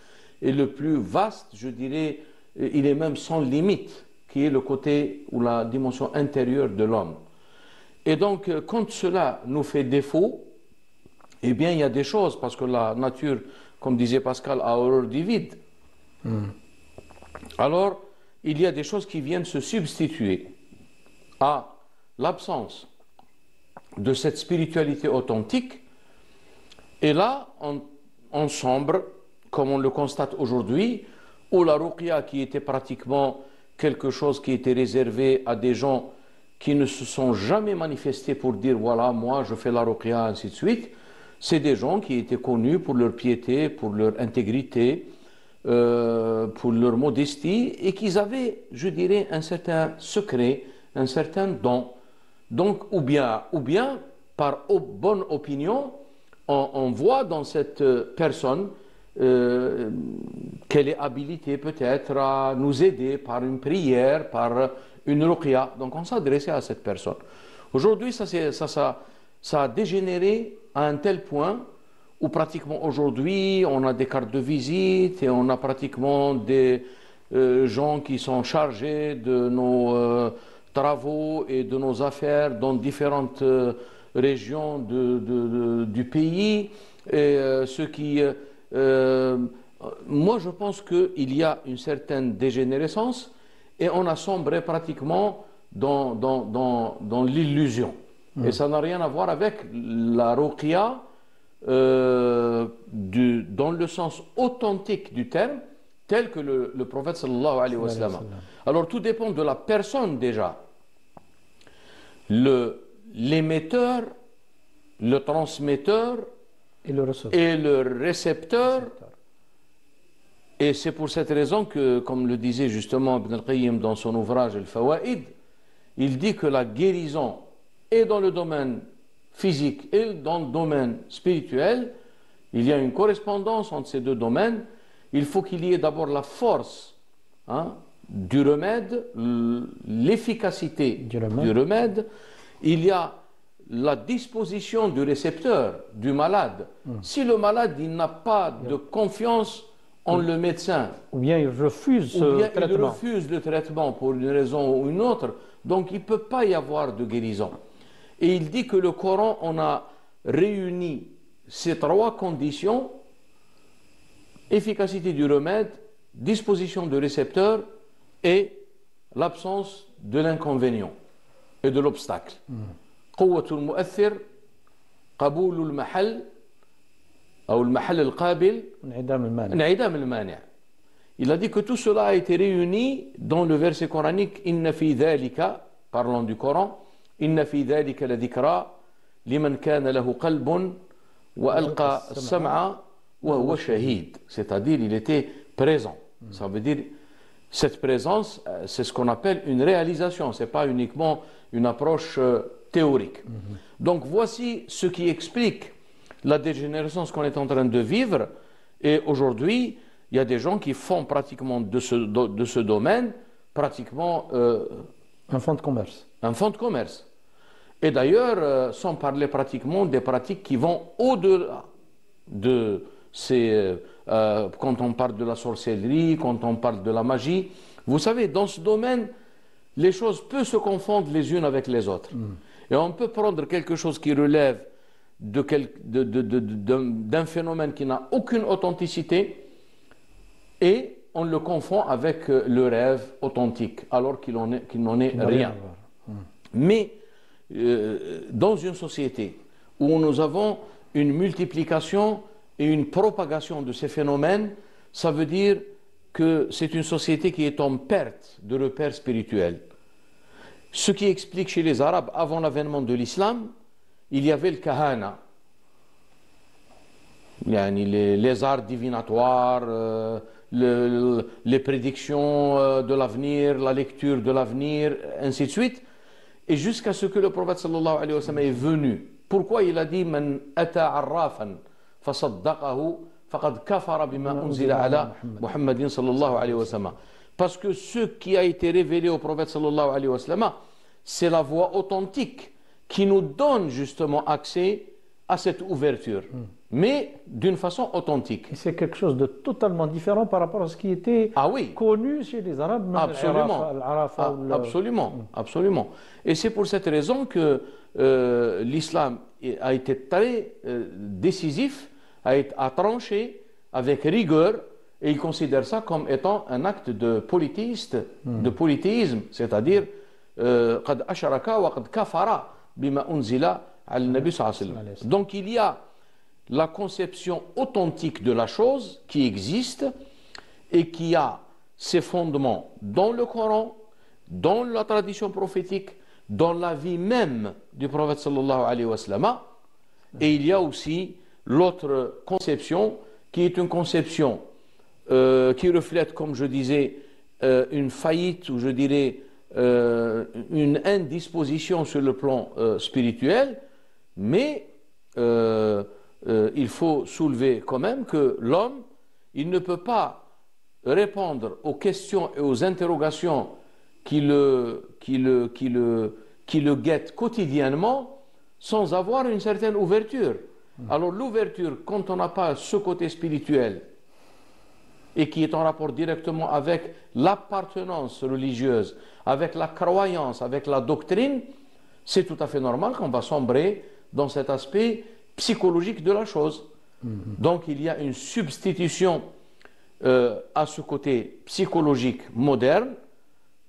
et le plus vaste, je dirais, il est même sans limite, qui est le côté ou la dimension intérieure de l'homme. Et donc, quand cela nous fait défaut, eh bien, il y a des choses, parce que la nature, comme disait Pascal, a horreur du vide. Alors, il y a des choses qui viennent se substituer à l'absence de cette spiritualité authentique. Et là, on sombre, comme on le constate aujourd'hui, où la ruqya, qui était pratiquement quelque chose qui était réservé à des gens qui ne se sont jamais manifestés pour dire voilà, moi je fais la ruqya, ainsi de suite. C'est des gens qui étaient connus pour leur piété, pour leur intégrité, pour leur modestie, et qui avaient, je dirais, un certain secret, un certain don. Donc, ou bien par bonne opinion, on voit dans cette personne qu'elle est habilitée peut-être à nous aider par une prière, par une ruqya. Donc on s'adressait à cette personne. Aujourd'hui, ça a dégénéré à un tel point où pratiquement aujourd'hui, on a des cartes de visite et on a pratiquement des gens qui sont chargés de nos travaux et de nos affaires dans différentes régions du pays. Et ce qui... moi, je pense qu'il y a une certaine dégénérescence et on a sombré pratiquement dans l'illusion. Et ça n'a rien à voir avec la ruqya dans le sens authentique du terme, tel que le prophète sallallahu alayhi wa sallam. Alors tout dépend de la personne déjà. L'émetteur, le transmetteur et le récepteur. Et c'est pour cette raison que, comme le disait justement Ibn al-Qayyim dans son ouvrage Al-Fawaid, il dit que la guérison est dans le domaine physique et dans le domaine spirituel. Il y a une correspondance entre ces deux domaines. Il faut qu'il y ait d'abord la force du remède, l'efficacité du remède. Il y a la disposition du récepteur, du malade. Si le malade il n'a pas de confiance en le médecin, ou bien il refuse le traitement pour une raison ou une autre, donc il ne peut pas y avoir de guérison. Et il dit que le Coran, on a réuni ces trois conditions: efficacité du remède, disposition du récepteur et l'absence de l'inconvénient et de l'obstacle. قوة المؤثر قبول المحل أو المحل القابل انعدام المانع. Il a dit que tout cela a été réuni dans le verset coranique إن في ذلك, parlant du Coran, إن في ذلك لذكرى لمن كان له قلب وألقى السمع وهو شهيد. C'est-à-dire il était présent. Ça veut dire cette présence, c'est ce qu'on appelle une réalisation, ce n'est pas uniquement une approche théorique. Donc voici ce qui explique la dégénérescence qu'on est en train de vivre. Et aujourd'hui, il y a des gens qui font pratiquement de ce domaine pratiquement un fonds de commerce. Un fonds de commerce. Et d'ailleurs, sans parler pratiquement des pratiques qui vont au-delà de ces... quand on parle de la sorcellerie, quand on parle de la magie, vous savez, dans ce domaine, les choses peuvent se confondre les unes avec les autres. Et on peut prendre quelque chose qui relève d'un phénomène qui n'a aucune authenticité et on le confond avec le rêve authentique, alors qu'il n'en est rien. Mais dans une société où nous avons une multiplication et une propagation de ces phénomènes, ça veut dire que c'est une société qui est en perte de repères spirituels. Ce qui explique chez les Arabes, avant l'avènement de l'islam, il y avait le kahana, les arts divinatoires, les prédictions de l'avenir, la lecture de l'avenir, ainsi de suite, et jusqu'à ce que le prophète sallallahu alayhi wa sallam est venu. Pourquoi il a dit Man ata arrafan fasaddaqahu faqad kafara bima unzila ala Muhammadin sallallahu alayhi wa sallam. Parce que ce qui a été révélé au prophète sallallahu alayhi wa sallam, c'est la voie authentique qui nous donne justement accès à cette ouverture, mais d'une façon authentique. Et c'est quelque chose de totalement différent par rapport à ce qui était Ah oui, connu chez les Arabes, même absolument. l'Arafa ou le- Absolument, absolument. Et c'est pour cette raison que l'islam a été très décisif, a tranché avec rigueur, et il considère ça comme étant un acte de polythéisme, c'est-à-dire قد أشرك وقد كفر بما أنزل على النبي صلى الله عليه وسلم. Donc il y a la conception authentique de la chose qui existe et qui a ses fondements dans le Coran, dans la tradition prophétique, dans la vie même du prophète sallallahu alayhi wa sallam. Et il y a aussi l'autre conception qui est une conception qui reflète, comme je disais, une faillite ou je dirais une indisposition sur le plan spirituel, mais il faut soulever quand même que l'homme, il ne peut pas répondre aux questions et aux interrogations qui le guettent quotidiennement sans avoir une certaine ouverture. Alors l'ouverture, quand on n'a pas ce côté spirituel et qui est en rapport directement avec l'appartenance religieuse, avec la croyance, avec la doctrine, c'est tout à fait normal qu'on va sombrer dans cet aspect psychologique de la chose. Donc il y a une substitution à ce côté psychologique moderne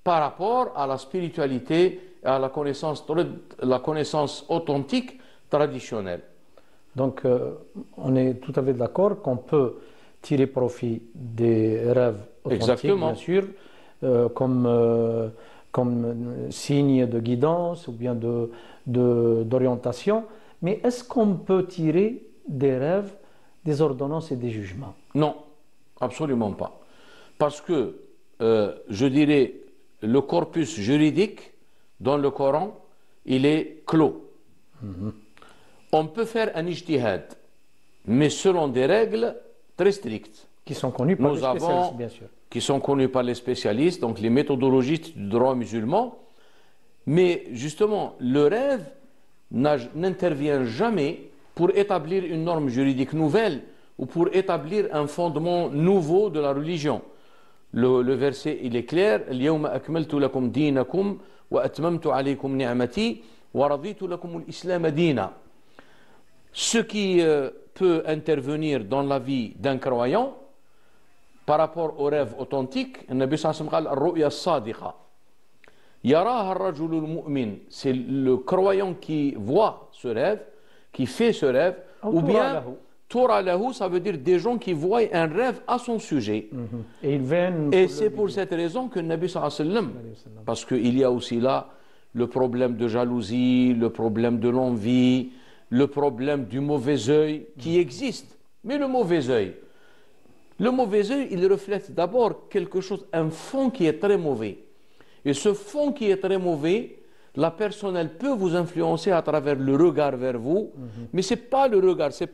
par rapport à la spiritualité et à la connaissance authentique traditionnelle. Donc, on est tout à fait d'accord qu'on peut tirer profit des rêves authentiques, Exactement. bien sûr, comme signe de guidance ou bien d'orientation. Mais est-ce qu'on peut tirer des rêves, des ordonnances et des jugements? Non, absolument pas. Parce que, je dirais, le corpus juridique dans le Coran, il est clos. On peut faire un ijtihad, mais selon des règles très strictes. Qui sont connus par Nous les spécialistes, avons, bien sûr. qui sont connus par les spécialistes, donc les méthodologistes du droit musulman. Mais justement, le rêve n'intervient jamais pour établir une norme juridique nouvelle ou pour établir un fondement nouveau de la religion. Le verset, il est clair. اليوم أكملت لكم دينكم وأتممت عليكم نعمتي ورضيت لكم الإسلام دينا. Ce qui peut intervenir dans la vie d'un croyant par rapport au rêve authentique, le Nabi sallallahu alayhi wa sallam قال الرؤيا الصادقة يراها الرجل المؤمن, c'est le croyant qui voit ce rêve, qui fait ce rêve, ou bien Tura lahu, ça veut dire des gens qui voient un rêve à son sujet. Et ils viennent. Et c'est pour cette raison que le Nabi sallallahu alayhi wa sallam, parce qu'il y a aussi là le problème de jalousie, le problème de l'envie, le problème du mauvais œil qui existe. Mais le mauvais œil, il reflète d'abord quelque chose, un fond qui est très mauvais. Et ce fond qui est très mauvais, la personne, elle peut vous influencer à travers le regard vers vous, mais c'est pas le regard, c'est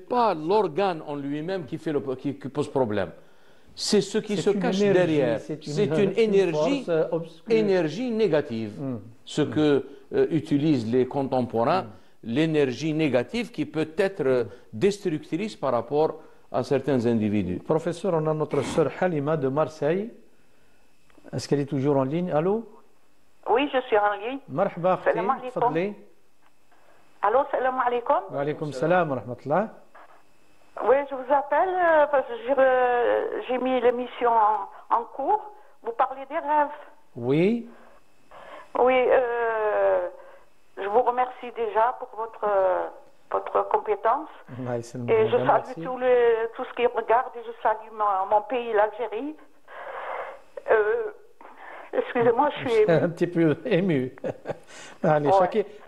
pas l'organe en lui-même qui pose problème. C'est ce qui se cache derrière. C'est une énergie négative. Ce que utilisent les contemporains, l'énergie négative qui peut être destructrice par rapport à certains individus. Professeur, on a notre sœur Halima de Marseille. Est-ce qu'elle est toujours en ligne? Allô? Oui, je suis en ligne. مرحبا أختي، السلام عليكم. تفضلي. Allô, salam alaikum. وعليكم السلام ورحمة الله. Oui, je vous appelle parce que j'ai mis l'émission en cours. Vous parlez des rêves. Oui. Oui, je vous remercie déjà pour votre compétence. الله يسلمك. Et je Merci. salue tout ce qui regarde et je salue mon pays, l'Algérie. Excusez-moi, je suis émue. un petit peu ému. معليش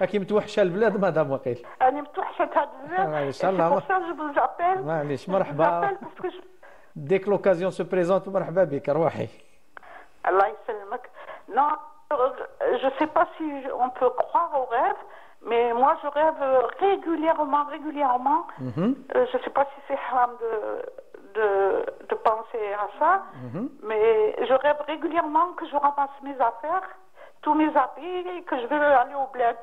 هاكي متوحشه البلاد مدام وقيل. أنا متوحشة هاد البلاد. إن C'est شاء الله. pour ça que je vous appelle. معليش Je vous مرحبا. appelle parce que Dès que l'occasion se présente, مرحبا بك روحي. Allah يسلمك. Non, je ne sais pas si on peut croire aux rêves, mais moi je rêve régulièrement. Je ne sais pas si c'est haram de penser à ça, mais je rêve régulièrement que je ramasse mes affaires, tous mes habits, et que je vais aller au bled.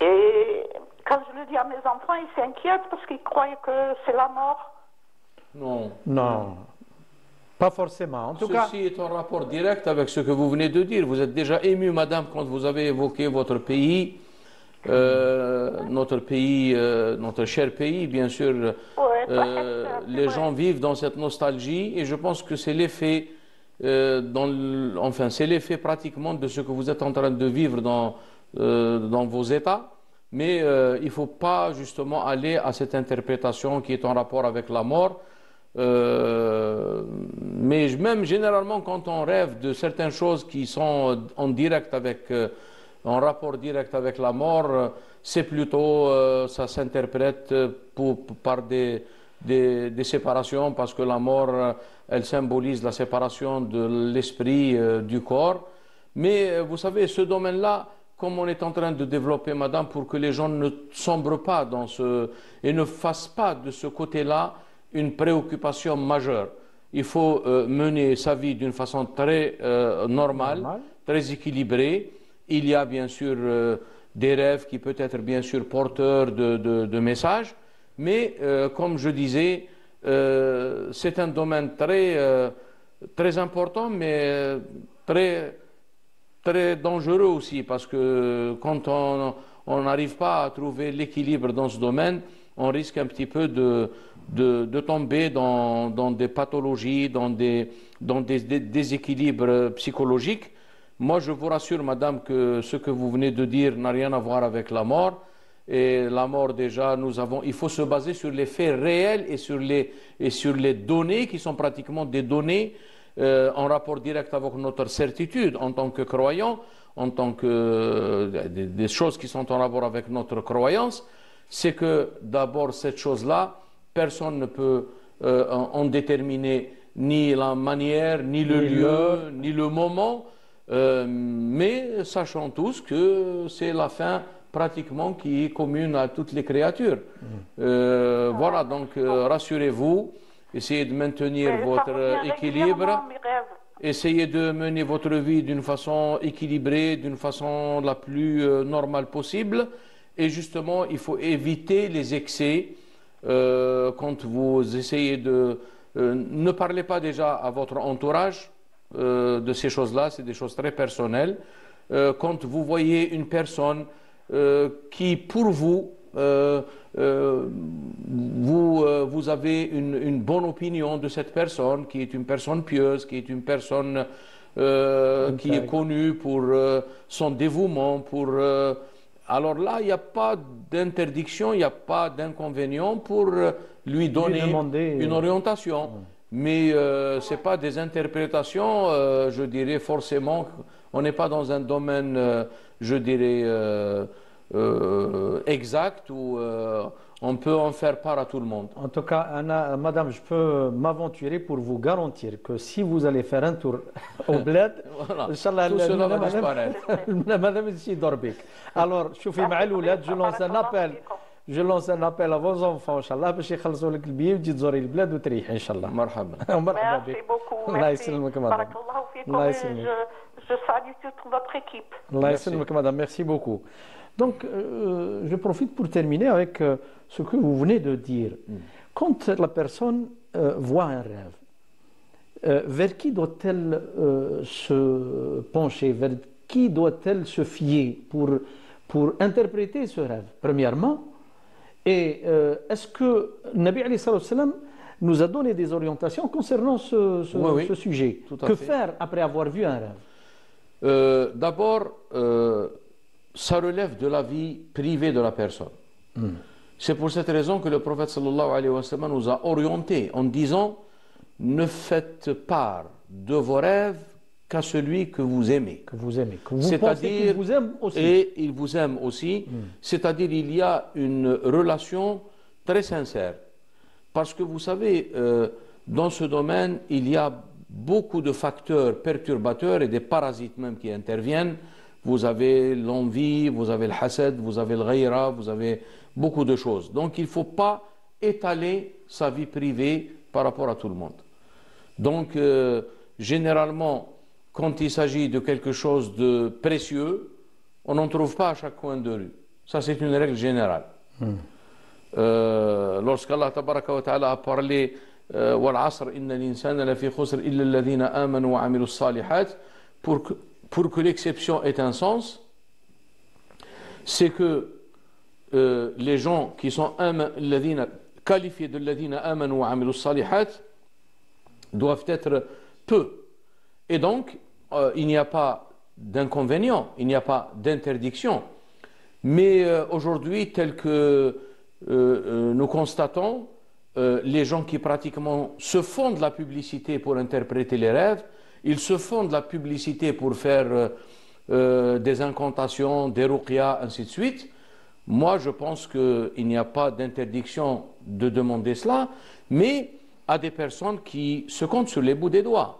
Et quand je le dis à mes enfants, ils s'inquiètent parce qu'ils croient que c'est la mort. Non. Non, pas forcément. En tout cas, Ceci est en rapport direct avec ce que vous venez de dire. Vous êtes déjà ému, madame, quand vous avez évoqué votre pays, notre pays, notre cher pays, bien sûr. Les gens vivent dans cette nostalgie et je pense que c'est l'effet, enfin, c'est l'effet pratiquement de ce que vous êtes en train de vivre dans vos États. Mais il ne faut pas justement aller à cette interprétation qui est en rapport avec la mort. Mais même généralement quand on rêve de certaines choses qui sont en direct avec, en rapport direct avec la mort, c'est plutôt, ça s'interprète par des séparations parce que la mort, elle symbolise la séparation de l'esprit du corps. Mais vous savez, ce domaine-là, comme on est en train de développer, madame, pour que les gens ne sombrent pas dans et ne fassent pas de ce côté-là une préoccupation majeure. Il faut mener sa vie d'une façon très normale, très équilibrée. Il y a bien sûr des rêves qui peuvent être bien sûr porteurs de messages, mais comme je disais, c'est un domaine très important, mais très dangereux aussi, parce que quand on n'arrive pas à trouver l'équilibre dans ce domaine, on risque un petit peu de tomber dans des pathologies, dans des déséquilibres psychologiques. Moi, je vous rassure, madame, que ce que vous venez de dire n'a rien à voir avec la mort. Et la mort, déjà, il faut se baser sur les faits réels et sur les données qui sont pratiquement des données en rapport direct avec notre certitude en tant que croyants, en tant que des choses qui sont en rapport avec notre croyance. C'est que d'abord cette chose-là, personne ne peut en déterminer ni la manière, ni le lieu, ni le moment, mais sachant tous que c'est la fin pratiquement qui est commune à toutes les créatures. Voilà, donc rassurez-vous, essayez de maintenir votre équilibre, essayez de mener votre vie d'une façon équilibrée, d'une façon la plus normale possible. Et justement, il faut éviter les excès quand vous essayez de... ne parlez pas déjà à votre entourage de ces choses-là, c'est des choses très personnelles. Quand vous voyez une personne qui, pour vous, vous avez une bonne opinion de cette personne, qui est une personne pieuse, qui est une personne qui est connue pour son dévouement, alors là, il n'y a pas d'interdiction, il n'y a pas d'inconvénient pour lui donner une orientation. Mais ce n'est pas des interprétations, je dirais forcément, on n'est pas dans un domaine, je dirais, exact où on peut en faire part à tout le monde. En tout cas, madame, je peux m'aventurer pour vous garantir que si vous allez faire un tour au bled, voilà. Inch'Allah, Tout cela va disparaître. madame ici Dorbik. Alors, شوفي مع الولاد, je lance un appel à vos enfants, Inch'Allah, باش يخلصوا لك البيي وتجي تزوري البلاد وتريحي Inch'Allah. مرحبا. مرحبا Merci بك. beaucoup. الله Merci. يسلمك مدام. Barakallahu fikum. الله Et يسلمك. je salue toute votre équipe. Allah يسلمك madame, merci beaucoup. Donc, je profite pour terminer avec ce que vous venez de dire. Quand la personne voit un rêve, vers qui doit-elle se pencher? Vers qui doit-elle se fier pour interpréter ce rêve, premièrement? Et est-ce que Nabi alayhi salam nous a donné des orientations concernant ce sujet? Que faire après avoir vu un rêve? D'abord, ça relève de la vie privée de la personne. C'est pour cette raison que le prophète sallallahu alayhi wa sallam nous a orientés en disant: ne faites part de vos rêves qu'à celui que vous aimez. Que vous aimez. Que vous pensez qu'il vous aime aussi. Et il vous aime aussi. C'est-à-dire il y a une relation très sincère. Parce que vous savez, dans ce domaine, il y a beaucoup de facteurs perturbateurs et des parasites même qui interviennent. Vous avez l'envie, vous avez le hasad, vous avez le ghayra, vous avez beaucoup de choses. Donc il ne faut pas étaler sa vie privée par rapport à tout le monde. Donc, généralement, quand il s'agit de quelque chose de précieux, on n'en trouve pas à chaque coin de rue. Ça, c'est une règle générale. Lorsqu'Allah tabaraka wa ta'ala a parlé وَالْعَصْرِ إِنَّ الْإِنسَانَ لَفِي خُسْرٍ إِلَّا الَّذِينَ آمَنُوا وَعَمِلُوا الصَّالِحَاتِ, pour que l'exception ait un sens, c'est que les gens qui sont qualifiés de الَّذِينَ آمَنوا وَعَمِلُوا الصَّالِحَاتِ doivent être peu. Et donc, il n'y a pas d'inconvénient, il n'y a pas d'interdiction. Mais aujourd'hui, tel que nous constatons, les gens qui pratiquement se font de la publicité pour interpréter les rêves, ils se font de la publicité pour faire des incantations, des ruqya, ainsi de suite. Moi, je pense qu'il n'y a pas d'interdiction de demander cela, mais à des personnes qui se comptent sur les bouts des doigts.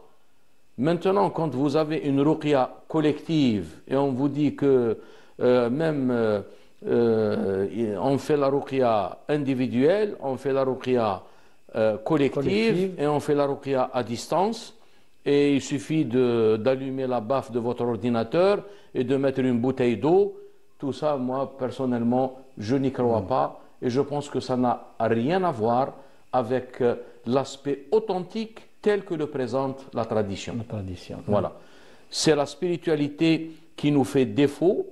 Maintenant, quand vous avez une ruqya collective et on vous dit que on fait la ruqya individuelle, on fait la ruqya collective et on fait la ruqya à distance, et il suffit d'allumer la baffe de votre ordinateur et de mettre une bouteille d'eau. Tout ça, moi, personnellement, je n'y crois pas, et je pense que ça n'a rien à voir avec l'aspect authentique tel que le présente la tradition. Voilà. C'est la spiritualité qui nous fait défaut,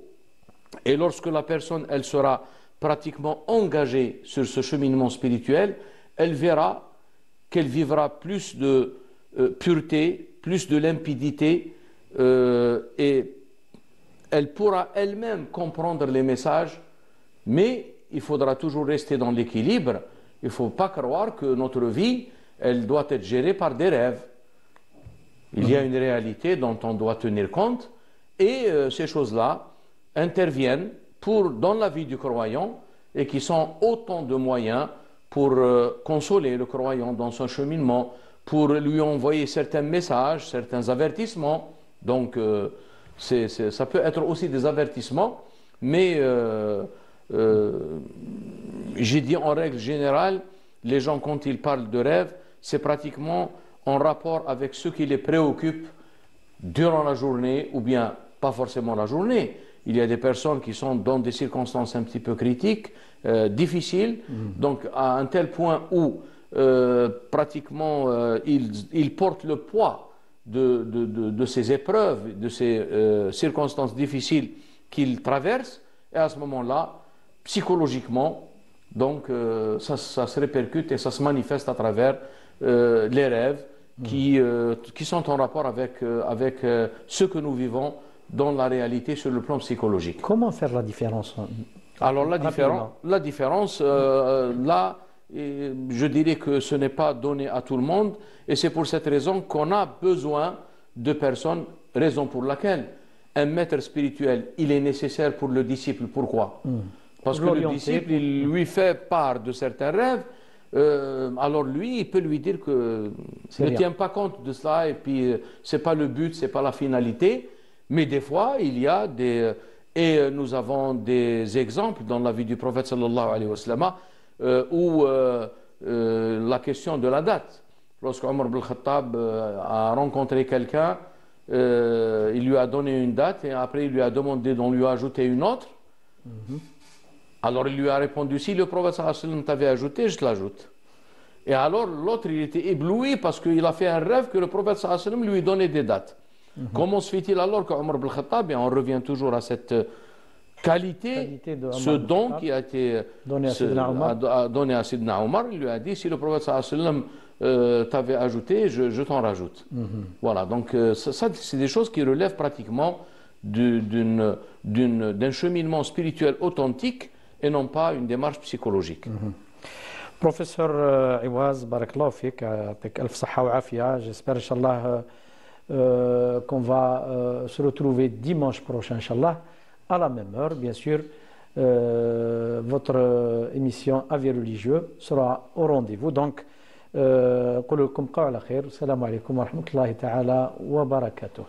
et lorsque la personne, elle sera pratiquement engagée sur ce cheminement spirituel, elle verra qu'elle vivra plus de pureté, plus de limpidité, et elle pourra elle-même comprendre les messages, mais il faudra toujours rester dans l'équilibre. Il ne faut pas croire que notre vie, elle doit être gérée par des rêves. Il y a une réalité dont on doit tenir compte, et ces choses-là interviennent dans la vie du croyant, et qui sont autant de moyens pour consoler le croyant dans son cheminement, pour lui envoyer certains messages, certains avertissements. Donc, ça peut être aussi des avertissements, mais j'ai dit en règle générale, les gens, quand ils parlent de rêve, c'est pratiquement en rapport avec ce qui les préoccupe durant la journée, ou bien pas forcément la journée. Il y a des personnes qui sont dans des circonstances un petit peu critiques, difficiles, donc à un tel point où pratiquement ils portent le poids de ces épreuves, de ces circonstances difficiles qu'ils traversent, et à ce moment-là, psychologiquement, donc ça se répercute et ça se manifeste à travers les rêves qui sont en rapport avec ce que nous vivons dans la réalité sur le plan psychologique. Comment faire la différence? Alors la différence, là, je dirais que ce n'est pas donné à tout le monde, et c'est pour cette raison qu'on a besoin de personnes, raison pour laquelle un maître spirituel, il est nécessaire pour le disciple. Pourquoi? Parce que le disciple, il lui fait part de certains rêves, alors lui, il peut lui dire que ne tient pas compte de cela, et puis c'est pas le but, c'est pas la finalité, mais des fois, il y a des... Et nous avons des exemples dans la vie du prophète sallallahu alayhi wa sallam, où la question de la date, lorsque Omar ibn Khattab a rencontré quelqu'un, il lui a donné une date, et après il lui a demandé d'en lui ajouter une autre. Alors il lui a répondu, si le prophète sallallahu alayhi wa sallam t'avait ajouté, je te l'ajoute. Et alors l'autre, il était ébloui parce qu'il a fait un rêve que le prophète sallallahu alayhi wa sallam lui donnait des dates. Comment se fait-il alors qu'Omar ibn Khattab, et on revient toujours à cette qualité ce don qui a été donné à Sidna Omar, il lui a dit, si le prophète sallallahu alayhi wa sallam t'avait ajouté, je t'en rajoute. Voilà, donc ça c'est des choses qui relèvent pratiquement d'un cheminement spirituel authentique et non pas une démarche psychologique. Professeur Iwaz, barakallahu fik, avec alf saha wa afia, j'espère inchallah qu'on va se retrouver dimanche prochain, inchallah, à la même heure, bien sûr. Votre émission Avis religieux sera au rendez-vous. Donc, قولوا لكم قول خير. السلام عليكم ورحمة الله تعالى وبركاته.